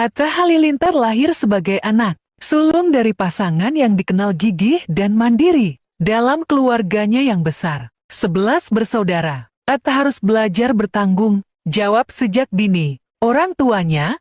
Atta Halilintar lahir sebagai anak sulung dari pasangan yang dikenal gigih dan mandiri. Dalam keluarganya yang besar, 11 bersaudara, Atta harus belajar bertanggung jawab sejak dini. Orang tuanya,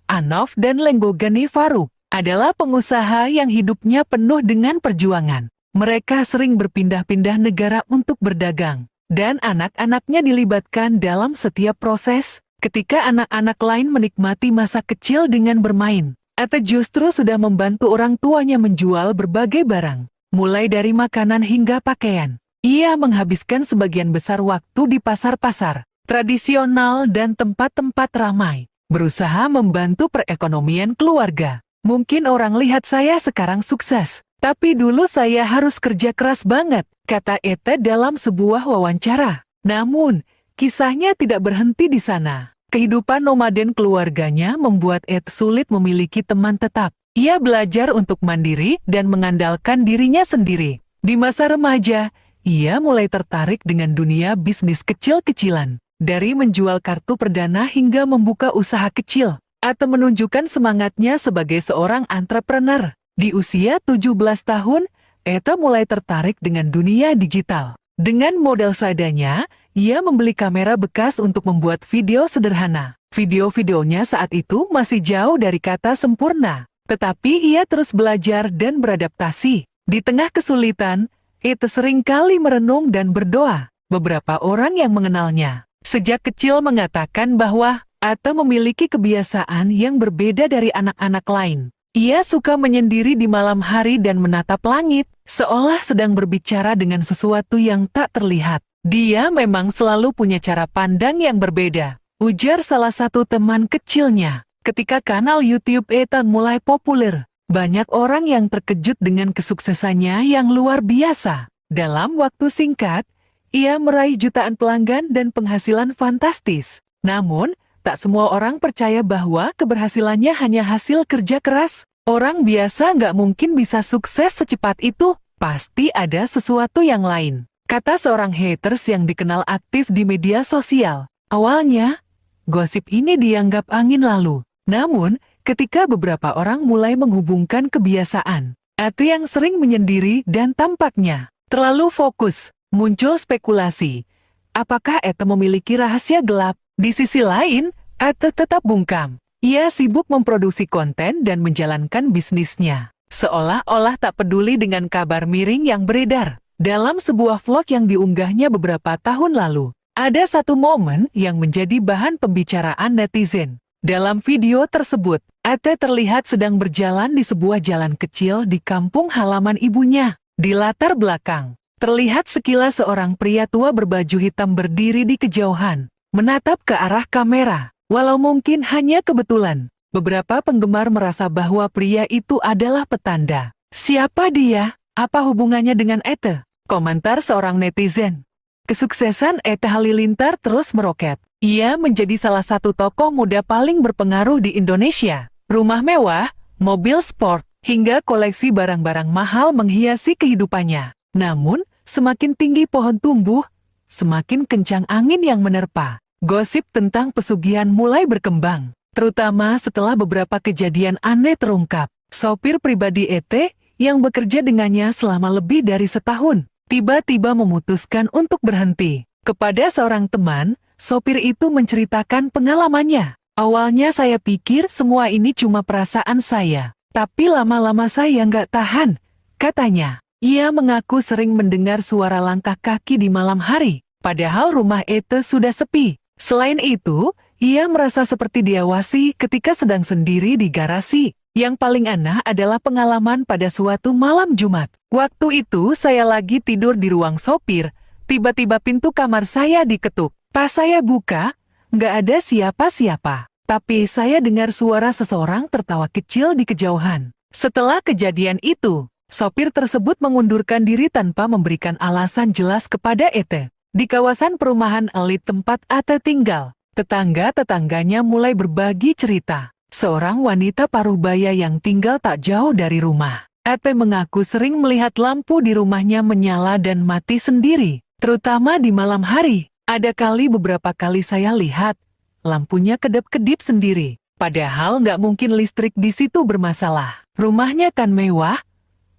Anof dan Lenggogani Faruk, adalah pengusaha yang hidupnya penuh dengan perjuangan. Mereka sering berpindah-pindah negara untuk berdagang, dan anak-anaknya dilibatkan dalam setiap proses. Ketika anak-anak lain menikmati masa kecil dengan bermain, Atta justru sudah membantu orang tuanya menjual berbagai barang, mulai dari makanan hingga pakaian. Ia menghabiskan sebagian besar waktu di pasar-pasar tradisional dan tempat-tempat ramai, berusaha membantu perekonomian keluarga. Mungkin orang lihat saya sekarang sukses, tapi dulu saya harus kerja keras banget, kata Atta dalam sebuah wawancara. Namun, kisahnya tidak berhenti di sana. Kehidupan nomaden keluarganya membuat Atta sulit memiliki teman tetap. Ia belajar untuk mandiri dan mengandalkan dirinya sendiri. Di masa remaja, ia mulai tertarik dengan dunia bisnis kecil-kecilan. Dari menjual kartu perdana hingga membuka usaha kecil, Atta menunjukkan semangatnya sebagai seorang entrepreneur. Di usia 17 tahun, Atta mulai tertarik dengan dunia digital. Dengan modal seadanya, ia membeli kamera bekas untuk membuat video sederhana. Video-videonya saat itu masih jauh dari kata sempurna, tetapi ia terus belajar dan beradaptasi. Di tengah kesulitan, Atta seringkali merenung dan berdoa. Beberapa orang yang mengenalnya sejak kecil mengatakan bahwa Atta memiliki kebiasaan yang berbeda dari anak-anak lain. Ia suka menyendiri di malam hari dan menatap langit, seolah sedang berbicara dengan sesuatu yang tak terlihat. Dia memang selalu punya cara pandang yang berbeda, ujar salah satu teman kecilnya. Ketika kanal YouTube Atta mulai populer, banyak orang yang terkejut dengan kesuksesannya yang luar biasa. Dalam waktu singkat, ia meraih jutaan pelanggan dan penghasilan fantastis. Namun, tak semua orang percaya bahwa keberhasilannya hanya hasil kerja keras. Orang biasa nggak mungkin bisa sukses secepat itu. Pasti ada sesuatu yang lain, kata seorang haters yang dikenal aktif di media sosial. Awalnya, gosip ini dianggap angin lalu. Namun, ketika beberapa orang mulai menghubungkan kebiasaan Atta yang sering menyendiri dan tampaknya terlalu fokus, muncul spekulasi. Apakah Atta memiliki rahasia gelap? Di sisi lain, Atta tetap bungkam. Ia sibuk memproduksi konten dan menjalankan bisnisnya, seolah-olah tak peduli dengan kabar miring yang beredar. Dalam sebuah vlog yang diunggahnya beberapa tahun lalu, ada satu momen yang menjadi bahan pembicaraan netizen. Dalam video tersebut, Atta terlihat sedang berjalan di sebuah jalan kecil di kampung halaman ibunya. Di latar belakang, terlihat sekilas seorang pria tua berbaju hitam berdiri di kejauhan, menatap ke arah kamera. Walau mungkin hanya kebetulan, beberapa penggemar merasa bahwa pria itu adalah petanda. Siapa dia? Apa hubungannya dengan Atta? Komentar seorang netizen. Kesuksesan Atta Halilintar terus meroket. Ia menjadi salah satu tokoh muda paling berpengaruh di Indonesia. Rumah mewah, mobil sport, hingga koleksi barang-barang mahal menghiasi kehidupannya. Namun, semakin tinggi pohon tumbuh, semakin kencang angin yang menerpa. Gosip tentang pesugihan mulai berkembang, terutama setelah beberapa kejadian aneh terungkap. Sopir pribadi Atta, yang bekerja dengannya selama lebih dari setahun, tiba-tiba memutuskan untuk berhenti. Kepada seorang teman, sopir itu menceritakan pengalamannya. Awalnya saya pikir semua ini cuma perasaan saya, tapi lama-lama saya nggak tahan, katanya. Ia mengaku sering mendengar suara langkah kaki di malam hari, padahal rumah Atta sudah sepi. Selain itu, ia merasa seperti diawasi ketika sedang sendiri di garasi. Yang paling aneh adalah pengalaman pada suatu malam Jumat. Waktu itu saya lagi tidur di ruang sopir, tiba-tiba pintu kamar saya diketuk. Pas saya buka, nggak ada siapa-siapa. Tapi saya dengar suara seseorang tertawa kecil di kejauhan. Setelah kejadian itu, sopir tersebut mengundurkan diri tanpa memberikan alasan jelas kepada Atta. Di kawasan perumahan elit tempat Atta tinggal, tetangga-tetangganya mulai berbagi cerita. Seorang wanita paruhbaya yang tinggal tak jauh dari rumah Atta mengaku sering melihat lampu di rumahnya menyala dan mati sendiri, terutama di malam hari. Ada beberapa kali saya lihat, lampunya kedap-kedip sendiri. Padahal nggak mungkin listrik di situ bermasalah. Rumahnya kan mewah,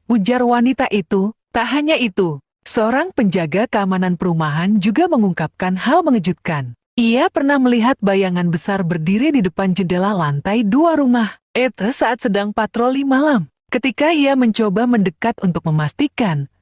ujar wanita itu. Tak hanya itu, seorang penjaga keamanan perumahan juga mengungkapkan hal mengejutkan. Ia pernah melihat bayangan besar berdiri di depan jendela lantai 2 rumah Ete saat sedang patroli malam. Ketika ia mencoba mendekat untuk memastikan,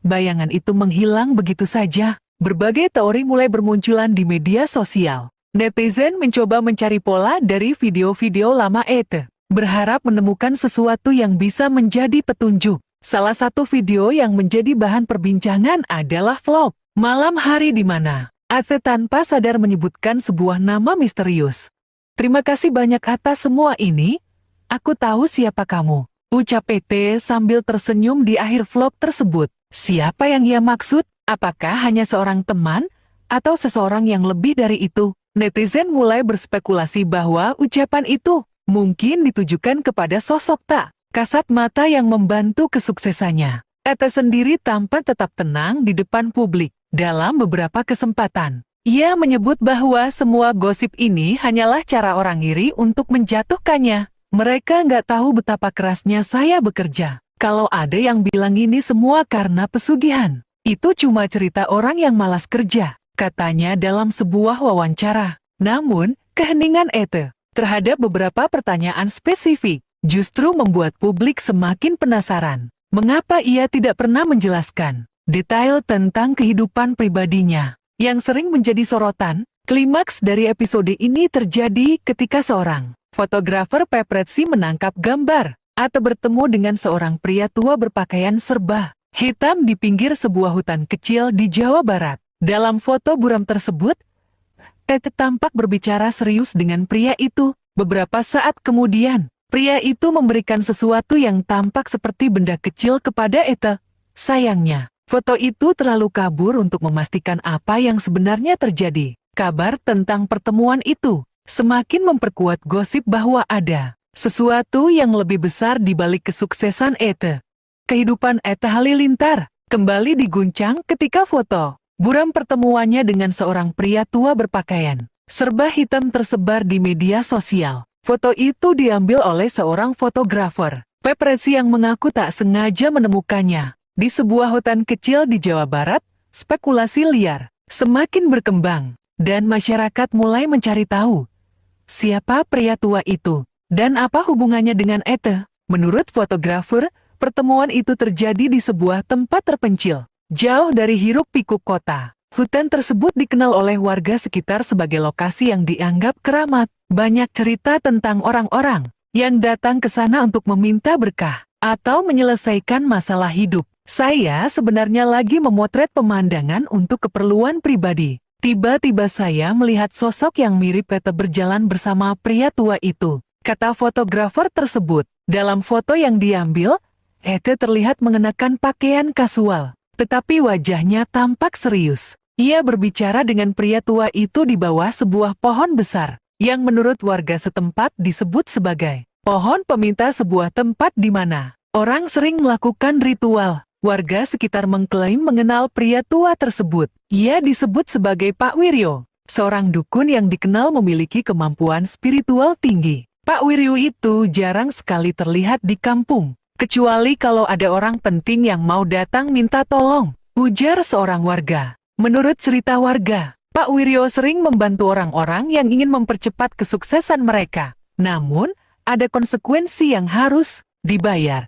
bayangan itu menghilang begitu saja. Berbagai teori mulai bermunculan di media sosial. Netizen mencoba mencari pola dari video-video lama Ete, berharap menemukan sesuatu yang bisa menjadi petunjuk. Salah satu video yang menjadi bahan perbincangan adalah vlog malam hari di mana Ete tanpa sadar menyebutkan sebuah nama misterius. Terima kasih banyak atas semua ini. Aku tahu siapa kamu, ucap Ete sambil tersenyum di akhir vlog tersebut. Siapa yang ia maksud? Apakah hanya seorang teman atau seseorang yang lebih dari itu? Netizen mulai berspekulasi bahwa ucapan itu mungkin ditujukan kepada sosok tak kasat mata yang membantu kesuksesannya. Ete sendiri tampak tetap tenang di depan publik. Dalam beberapa kesempatan, ia menyebut bahwa semua gosip ini hanyalah cara orang iri untuk menjatuhkannya. Mereka nggak tahu betapa kerasnya saya bekerja. Kalau ada yang bilang ini semua karena pesugihan, itu cuma cerita orang yang malas kerja, katanya dalam sebuah wawancara. Namun, keheningan Ete terhadap beberapa pertanyaan spesifik justru membuat publik semakin penasaran. Mengapa ia tidak pernah menjelaskan detail tentang kehidupan pribadinya? Yang sering menjadi sorotan, klimaks dari episode ini terjadi ketika seorang fotografer paparazzi menangkap gambar atau bertemu dengan seorang pria tua berpakaian serba hitam di pinggir sebuah hutan kecil di Jawa Barat. Dalam foto buram tersebut, Ete tampak berbicara serius dengan pria itu. Beberapa saat kemudian, pria itu memberikan sesuatu yang tampak seperti benda kecil kepada Ete. Sayangnya, foto itu terlalu kabur untuk memastikan apa yang sebenarnya terjadi. Kabar tentang pertemuan itu semakin memperkuat gosip bahwa ada sesuatu yang lebih besar di balik kesuksesan Ete. Kehidupan Ete Halilintar kembali diguncang ketika foto buram pertemuannya dengan seorang pria tua berpakaian serba hitam tersebar di media sosial. Foto itu diambil oleh seorang fotografer paparazzi yang mengaku tak sengaja menemukannya di sebuah hutan kecil di Jawa Barat. Spekulasi liar semakin berkembang dan masyarakat mulai mencari tahu siapa pria tua itu dan apa hubungannya dengan Ete. Menurut fotografer, pertemuan itu terjadi di sebuah tempat terpencil jauh dari hiruk-pikuk kota. Hutan tersebut dikenal oleh warga sekitar sebagai lokasi yang dianggap keramat. Banyak cerita tentang orang-orang yang datang ke sana untuk meminta berkah atau menyelesaikan masalah hidup. Saya sebenarnya lagi memotret pemandangan untuk keperluan pribadi. Tiba-tiba saya melihat sosok yang mirip Ete berjalan bersama pria tua itu, kata fotografer tersebut. Dalam foto yang diambil, Ete terlihat mengenakan pakaian kasual, tetapi wajahnya tampak serius. Ia berbicara dengan pria tua itu di bawah sebuah pohon besar, yang menurut warga setempat disebut sebagai pohon peminta, sebuah tempat di mana orang sering melakukan ritual. Warga sekitar mengklaim mengenal pria tua tersebut. Ia disebut sebagai Pak Wiryo, seorang dukun yang dikenal memiliki kemampuan spiritual tinggi. Pak Wiryo itu jarang sekali terlihat di kampung, kecuali kalau ada orang penting yang mau datang minta tolong, ujar seorang warga. Menurut cerita warga, Pak Wiryo sering membantu orang-orang yang ingin mempercepat kesuksesan mereka. Namun, ada konsekuensi yang harus dibayar.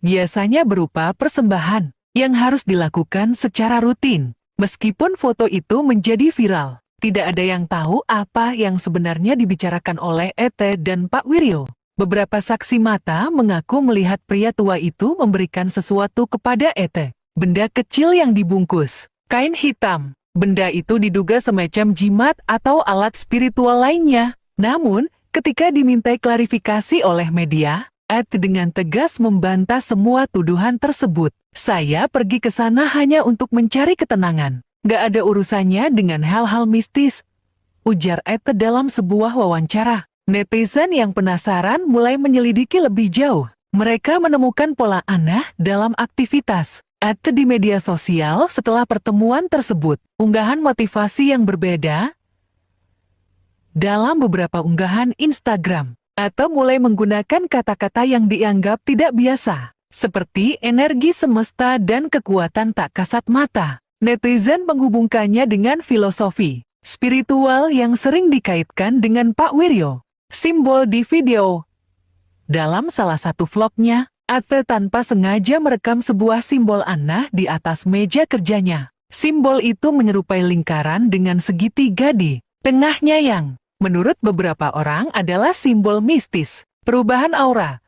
Biasanya berupa persembahan yang harus dilakukan secara rutin. Meskipun foto itu menjadi viral, tidak ada yang tahu apa yang sebenarnya dibicarakan oleh Ete dan Pak Wiryo. Beberapa saksi mata mengaku melihat pria tua itu memberikan sesuatu kepada Ete. Benda kecil yang dibungkus kain hitam. Benda itu diduga semacam jimat atau alat spiritual lainnya. Namun, ketika dimintai klarifikasi oleh media, Ete dengan tegas membantah semua tuduhan tersebut. Saya pergi ke sana hanya untuk mencari ketenangan. Gak ada urusannya dengan hal-hal mistis, ujar Ete dalam sebuah wawancara. Netizen yang penasaran mulai menyelidiki lebih jauh. Mereka menemukan pola aneh dalam aktivitas Ete di media sosial setelah pertemuan tersebut. Unggahan motivasi yang berbeda dalam beberapa unggahan Instagram, atau mulai menggunakan kata-kata yang dianggap tidak biasa, seperti energi semesta dan kekuatan tak kasat mata. Netizen menghubungkannya dengan filosofi spiritual yang sering dikaitkan dengan Pak Wiryo. Simbol di video. Dalam salah satu vlognya, Ate tanpa sengaja merekam sebuah simbol Anna di atas meja kerjanya. Simbol itu menyerupai lingkaran dengan segitiga di tengahnya yang, menurut beberapa orang, adalah simbol mistis, perubahan aura.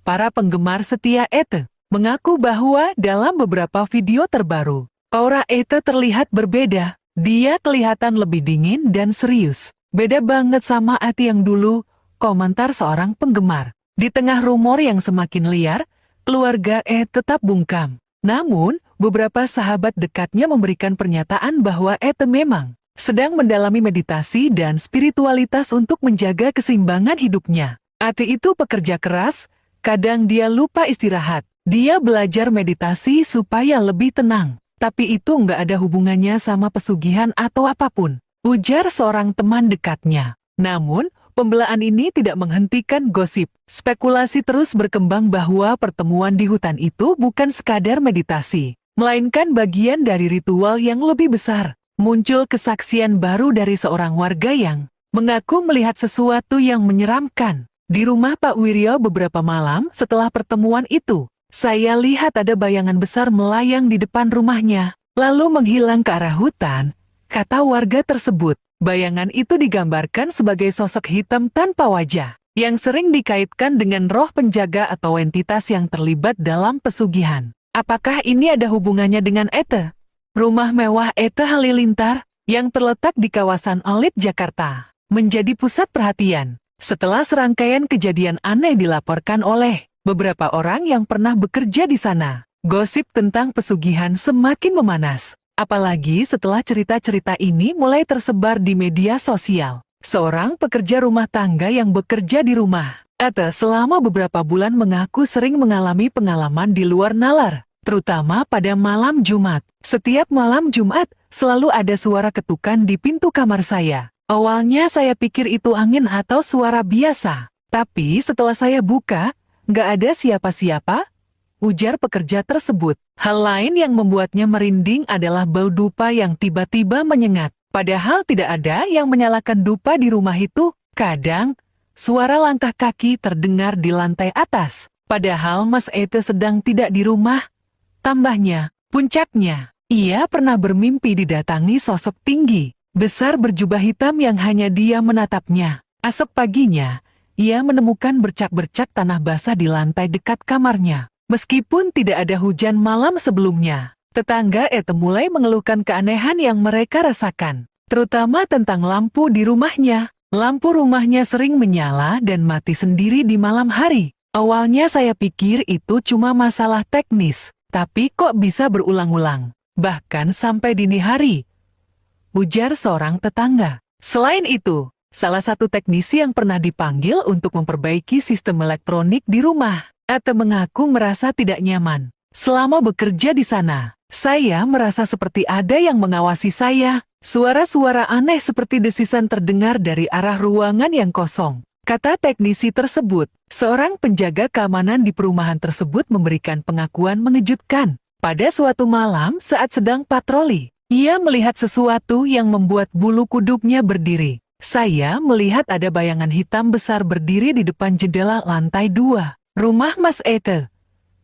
Para penggemar setia Ate mengaku bahwa dalam beberapa video terbaru, aura Ate terlihat berbeda. Dia kelihatan lebih dingin dan serius. Beda banget sama Ate yang dulu, komentar seorang penggemar. Di tengah rumor yang semakin liar, keluarga tetap bungkam. Namun, beberapa sahabat dekatnya memberikan pernyataan bahwa Ate memang sedang mendalami meditasi dan spiritualitas untuk menjaga keseimbangan hidupnya. Ate itu pekerja keras, kadang dia lupa istirahat. Dia belajar meditasi supaya lebih tenang. Tapi itu nggak ada hubungannya sama pesugihan atau apapun, ujar seorang teman dekatnya. Namun, pembelaan ini tidak menghentikan gosip. Spekulasi terus berkembang bahwa pertemuan di hutan itu bukan sekadar meditasi, melainkan bagian dari ritual yang lebih besar. Muncul kesaksian baru dari seorang warga yang mengaku melihat sesuatu yang menyeramkan di rumah Pak Wiryo beberapa malam setelah pertemuan itu. Saya lihat ada bayangan besar melayang di depan rumahnya, lalu menghilang ke arah hutan, kata warga tersebut. Bayangan itu digambarkan sebagai sosok hitam tanpa wajah, yang sering dikaitkan dengan roh penjaga atau entitas yang terlibat dalam pesugihan. Apakah ini ada hubungannya dengan Ate? Rumah mewah Ate Halilintar, yang terletak di kawasan Alit, Jakarta, menjadi pusat perhatian setelah serangkaian kejadian aneh dilaporkan oleh beberapa orang yang pernah bekerja di sana. Gosip tentang pesugihan semakin memanas. Apalagi setelah cerita-cerita ini mulai tersebar di media sosial. Seorang pekerja rumah tangga yang bekerja di rumah Ate selama beberapa bulan mengaku sering mengalami pengalaman di luar nalar, terutama pada malam Jumat. Setiap malam Jumat, selalu ada suara ketukan di pintu kamar saya. Awalnya saya pikir itu angin atau suara biasa. Tapi setelah saya buka, nggak ada siapa-siapa, ujar pekerja tersebut. Hal lain yang membuatnya merinding adalah bau dupa yang tiba-tiba menyengat. Padahal tidak ada yang menyalakan dupa di rumah itu. Kadang, suara langkah kaki terdengar di lantai atas. Padahal Mas Ate sedang tidak di rumah. Tambahnya, puncaknya, ia pernah bermimpi didatangi sosok tinggi, besar berjubah hitam yang hanya dia menatapnya. Esok paginya, ia menemukan bercak-bercak tanah basah di lantai dekat kamarnya. Meskipun tidak ada hujan malam sebelumnya, tetangga Ate mulai mengeluhkan keanehan yang mereka rasakan, terutama tentang lampu di rumahnya. Lampu rumahnya sering menyala dan mati sendiri di malam hari. Awalnya saya pikir itu cuma masalah teknis, tapi kok bisa berulang-ulang, bahkan sampai dini hari, ujar seorang tetangga. Selain itu, salah satu teknisi yang pernah dipanggil untuk memperbaiki sistem elektronik di rumah Ate mengaku merasa tidak nyaman. Selama bekerja di sana, saya merasa seperti ada yang mengawasi saya. Suara-suara aneh seperti desisan terdengar dari arah ruangan yang kosong, kata teknisi tersebut. Seorang penjaga keamanan di perumahan tersebut memberikan pengakuan mengejutkan. Pada suatu malam saat sedang patroli, ia melihat sesuatu yang membuat bulu kuduknya berdiri. Saya melihat ada bayangan hitam besar berdiri di depan jendela lantai 2. Rumah Mas Ate.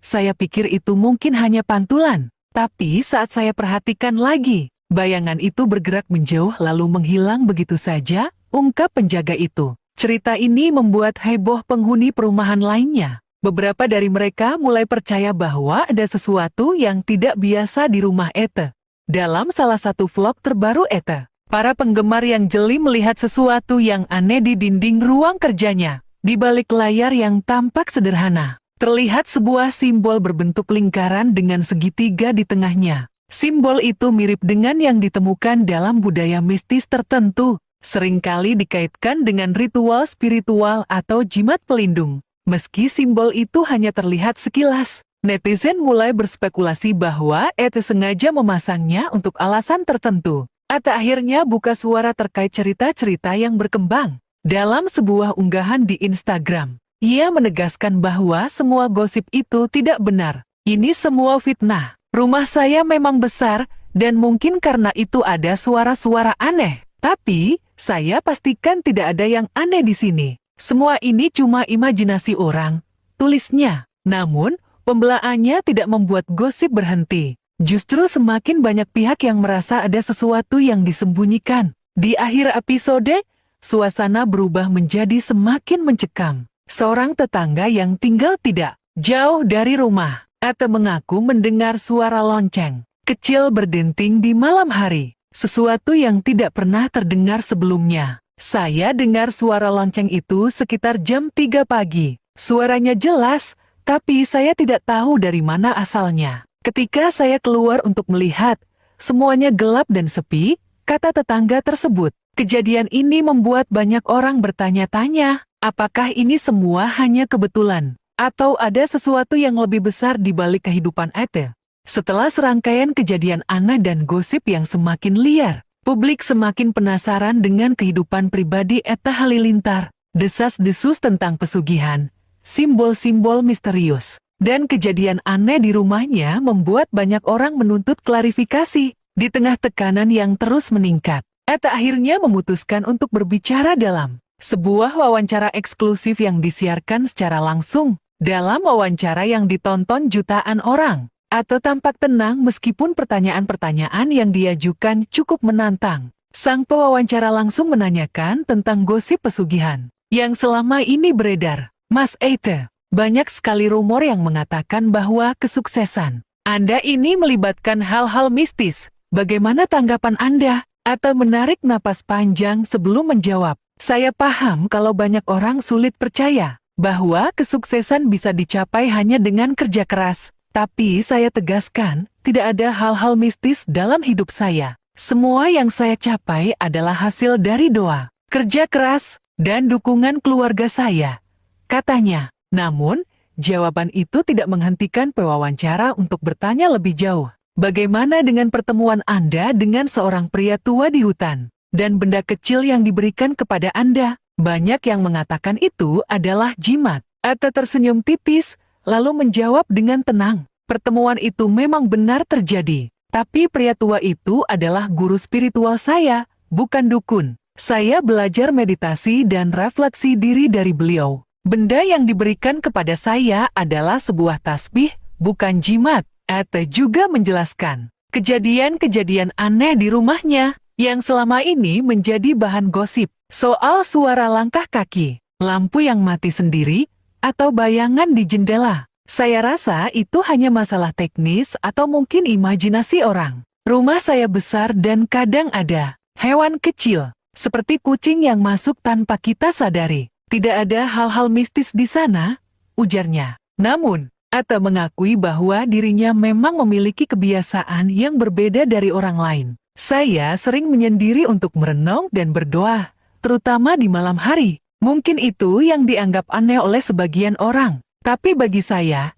Saya pikir itu mungkin hanya pantulan, tapi saat saya perhatikan lagi, bayangan itu bergerak menjauh lalu menghilang begitu saja, ungkap penjaga itu. Cerita ini membuat heboh penghuni perumahan lainnya. Beberapa dari mereka mulai percaya bahwa ada sesuatu yang tidak biasa di rumah Ate. Dalam salah satu vlog terbaru Ate, para penggemar yang jeli melihat sesuatu yang aneh di dinding ruang kerjanya. Di balik layar yang tampak sederhana, terlihat sebuah simbol berbentuk lingkaran dengan segitiga di tengahnya. Simbol itu mirip dengan yang ditemukan dalam budaya mistis tertentu, seringkali dikaitkan dengan ritual spiritual atau jimat pelindung. Meski simbol itu hanya terlihat sekilas, netizen mulai berspekulasi bahwa Ate sengaja memasangnya untuk alasan tertentu. Atta akhirnya buka suara terkait cerita-cerita yang berkembang. Dalam sebuah unggahan di Instagram, ia menegaskan bahwa semua gosip itu tidak benar. Ini semua fitnah. Rumah saya memang besar, dan mungkin karena itu ada suara-suara aneh. Tapi, saya pastikan tidak ada yang aneh di sini. Semua ini cuma imajinasi orang, tulisnya. Namun, pembelaannya tidak membuat gosip berhenti. Justru semakin banyak pihak yang merasa ada sesuatu yang disembunyikan. Di akhir episode, suasana berubah menjadi semakin mencekam. Seorang tetangga yang tinggal tidak jauh dari rumah, Atta mengaku mendengar suara lonceng kecil berdenting di malam hari. Sesuatu yang tidak pernah terdengar sebelumnya. Saya dengar suara lonceng itu sekitar jam 3 pagi. Suaranya jelas, tapi saya tidak tahu dari mana asalnya. Ketika saya keluar untuk melihat, semuanya gelap dan sepi, kata tetangga tersebut. Kejadian ini membuat banyak orang bertanya-tanya, apakah ini semua hanya kebetulan, atau ada sesuatu yang lebih besar di balik kehidupan Atta. Setelah serangkaian kejadian aneh dan gosip yang semakin liar, publik semakin penasaran dengan kehidupan pribadi Atta Halilintar. Desas-desus tentang pesugihan, simbol-simbol misterius, dan kejadian aneh di rumahnya membuat banyak orang menuntut klarifikasi. Di tengah tekanan yang terus meningkat, Atta akhirnya memutuskan untuk berbicara dalam sebuah wawancara eksklusif yang disiarkan secara langsung. Dalam wawancara yang ditonton jutaan orang, Atta tampak tenang meskipun pertanyaan-pertanyaan yang diajukan cukup menantang. Sang pewawancara langsung menanyakan tentang gosip pesugihan yang selama ini beredar. Mas Atta, banyak sekali rumor yang mengatakan bahwa kesuksesan Anda ini melibatkan hal-hal mistis. Bagaimana tanggapan Anda? Atta menarik napas panjang sebelum menjawab. Saya paham kalau banyak orang sulit percaya bahwa kesuksesan bisa dicapai hanya dengan kerja keras. Tapi saya tegaskan, tidak ada hal-hal mistis dalam hidup saya. Semua yang saya capai adalah hasil dari doa, kerja keras, dan dukungan keluarga saya, katanya. Namun, jawaban itu tidak menghentikan pewawancara untuk bertanya lebih jauh. Bagaimana dengan pertemuan Anda dengan seorang pria tua di hutan, dan benda kecil yang diberikan kepada Anda? Banyak yang mengatakan itu adalah jimat. Atta tersenyum tipis, lalu menjawab dengan tenang. Pertemuan itu memang benar terjadi. Tapi pria tua itu adalah guru spiritual saya, bukan dukun. Saya belajar meditasi dan refleksi diri dari beliau. Benda yang diberikan kepada saya adalah sebuah tasbih, bukan jimat. Atta juga menjelaskan kejadian-kejadian aneh di rumahnya yang selama ini menjadi bahan gosip. Soal suara langkah kaki, lampu yang mati sendiri, atau bayangan di jendela. Saya rasa itu hanya masalah teknis atau mungkin imajinasi orang. Rumah saya besar dan kadang ada hewan kecil, seperti kucing yang masuk tanpa kita sadari. Tidak ada hal-hal mistis di sana, ujarnya. Namun, Atta mengakui bahwa dirinya memang memiliki kebiasaan yang berbeda dari orang lain. Saya sering menyendiri untuk merenung dan berdoa, terutama di malam hari. Mungkin itu yang dianggap aneh oleh sebagian orang. Tapi bagi saya,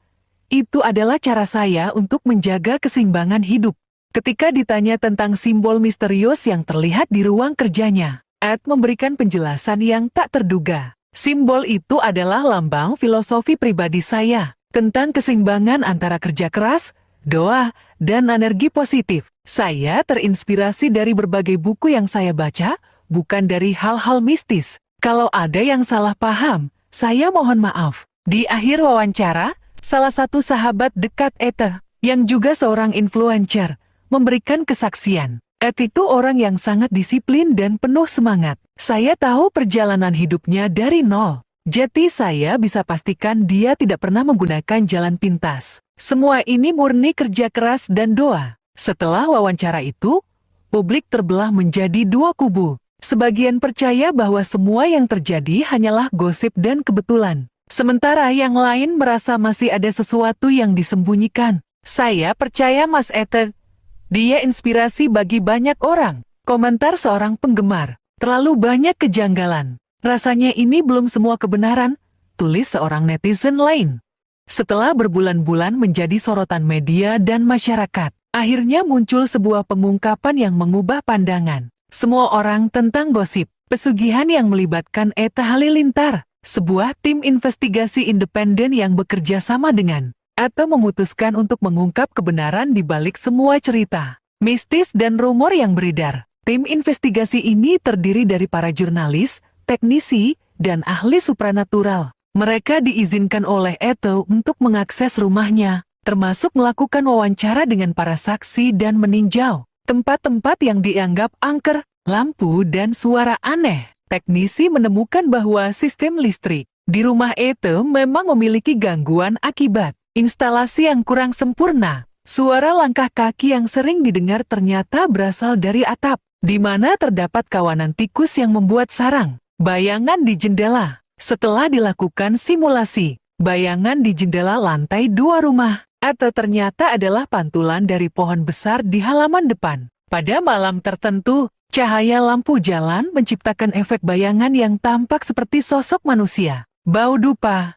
itu adalah cara saya untuk menjaga keseimbangan hidup. Ketika ditanya tentang simbol misterius yang terlihat di ruang kerjanya, Ed memberikan penjelasan yang tak terduga. Simbol itu adalah lambang filosofi pribadi saya, tentang keseimbangan antara kerja keras, doa, dan energi positif. Saya terinspirasi dari berbagai buku yang saya baca, bukan dari hal-hal mistis. Kalau ada yang salah paham, saya mohon maaf. Di akhir wawancara, salah satu sahabat dekat Atta, yang juga seorang influencer, memberikan kesaksian. Ed itu orang yang sangat disiplin dan penuh semangat. Saya tahu perjalanan hidupnya dari nol. Jadi saya bisa pastikan dia tidak pernah menggunakan jalan pintas. Semua ini murni kerja keras dan doa. Setelah wawancara itu, publik terbelah menjadi dua kubu. Sebagian percaya bahwa semua yang terjadi hanyalah gosip dan kebetulan. Sementara yang lain merasa masih ada sesuatu yang disembunyikan. Saya percaya Mas Atta. Dia inspirasi bagi banyak orang. Komentar seorang penggemar. Terlalu banyak kejanggalan. Rasanya ini belum semua kebenaran, tulis seorang netizen lain. Setelah berbulan-bulan menjadi sorotan media dan masyarakat, Akhirnya muncul sebuah pengungkapan yang mengubah pandangan semua orang tentang gosip pesugihan yang melibatkan Etta Halilintar. Sebuah tim investigasi independen yang bekerja sama dengan atau memutuskan untuk mengungkap kebenaran di balik semua cerita mistis dan rumor yang beredar. Tim investigasi ini terdiri dari para jurnalis, teknisi, dan ahli supranatural. Mereka diizinkan oleh Etta untuk mengakses rumahnya, termasuk melakukan wawancara dengan para saksi dan meninjau tempat-tempat yang dianggap angker, lampu dan suara aneh. Teknisi menemukan bahwa sistem listrik di rumah Etta memang memiliki gangguan akibat instalasi yang kurang sempurna. Suara langkah kaki yang sering didengar ternyata berasal dari atap, di mana terdapat kawanan tikus yang membuat sarang bayangan di jendela. Setelah dilakukan simulasi, bayangan di jendela lantai 2 rumah Etta ternyata adalah pantulan dari pohon besar di halaman depan. Pada malam tertentu, cahaya lampu jalan menciptakan efek bayangan yang tampak seperti sosok manusia. Bau dupa.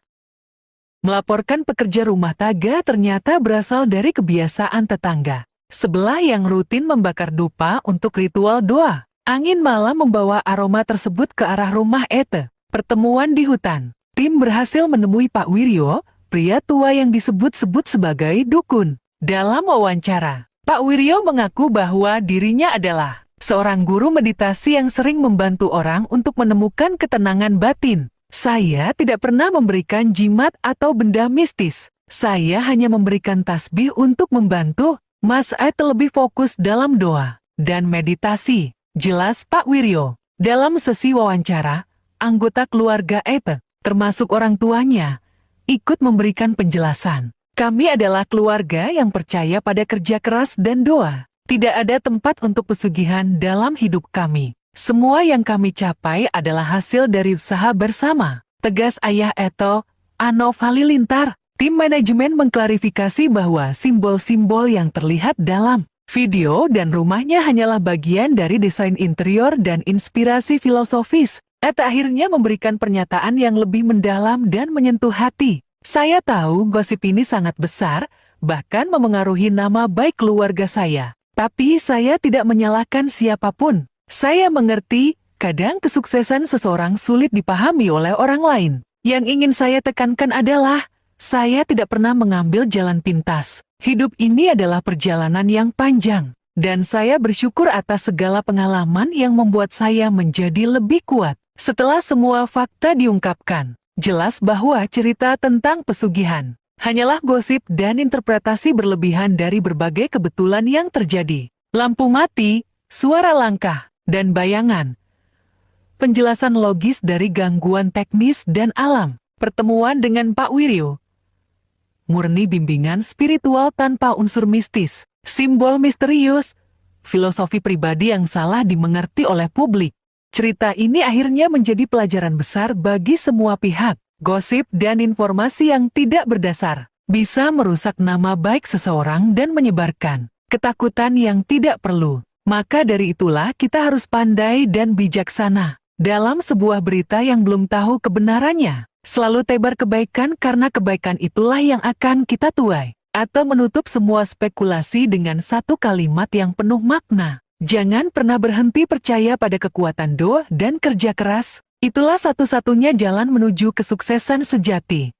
Melaporkan pekerja rumah tangga ternyata berasal dari kebiasaan tetangga sebelah yang rutin membakar dupa untuk ritual doa. Angin malam membawa aroma tersebut ke arah rumah Etta. Pertemuan di hutan. Tim berhasil menemui Pak Wiryo, pria tua yang disebut-sebut sebagai dukun. Dalam wawancara, Pak Wiryo mengaku bahwa dirinya adalah seorang guru meditasi yang sering membantu orang untuk menemukan ketenangan batin. Saya tidak pernah memberikan jimat atau benda mistis. Saya hanya memberikan tasbih untuk membantu Mas Etta lebih fokus dalam doa dan meditasi. Jelas Pak Wiryo. Dalam sesi wawancara, anggota keluarga Etta, termasuk orang tuanya, ikut memberikan penjelasan. Kami adalah keluarga yang percaya pada kerja keras dan doa. Tidak ada tempat untuk pesugihan dalam hidup kami. Semua yang kami capai adalah hasil dari usaha bersama. Tegas ayah Etta, Anov Halilintar. Tim manajemen mengklarifikasi bahwa simbol-simbol yang terlihat dalam video dan rumahnya hanyalah bagian dari desain interior dan inspirasi filosofis. Etta akhirnya memberikan pernyataan yang lebih mendalam dan menyentuh hati. Saya tahu gosip ini sangat besar, bahkan memengaruhi nama baik keluarga saya. Tapi saya tidak menyalahkan siapapun. Saya mengerti, kadang kesuksesan seseorang sulit dipahami oleh orang lain. Yang ingin saya tekankan adalah, saya tidak pernah mengambil jalan pintas. Hidup ini adalah perjalanan yang panjang. Dan saya bersyukur atas segala pengalaman yang membuat saya menjadi lebih kuat. Setelah semua fakta diungkapkan, jelas bahwa cerita tentang pesugihan hanyalah gosip dan interpretasi berlebihan dari berbagai kebetulan yang terjadi. Lampu mati, suara langkah, dan bayangan. Penjelasan logis dari gangguan teknis dan alam. Pertemuan dengan Pak Wiryo. Murni bimbingan spiritual tanpa unsur mistis. Simbol misterius. Filosofi pribadi yang salah dimengerti oleh publik. Cerita ini akhirnya menjadi pelajaran besar bagi semua pihak. Gosip dan informasi yang tidak berdasar bisa merusak nama baik seseorang dan menyebarkan ketakutan yang tidak perlu. Maka dari itulah kita harus pandai dan bijaksana dalam sebuah berita yang belum tahu kebenarannya. Selalu tebar kebaikan karena kebaikan itulah yang akan kita tuai. Atau menutup semua spekulasi dengan satu kalimat yang penuh makna. Jangan pernah berhenti percaya pada kekuatan doa dan kerja keras. Itulah satu-satunya jalan menuju kesuksesan sejati.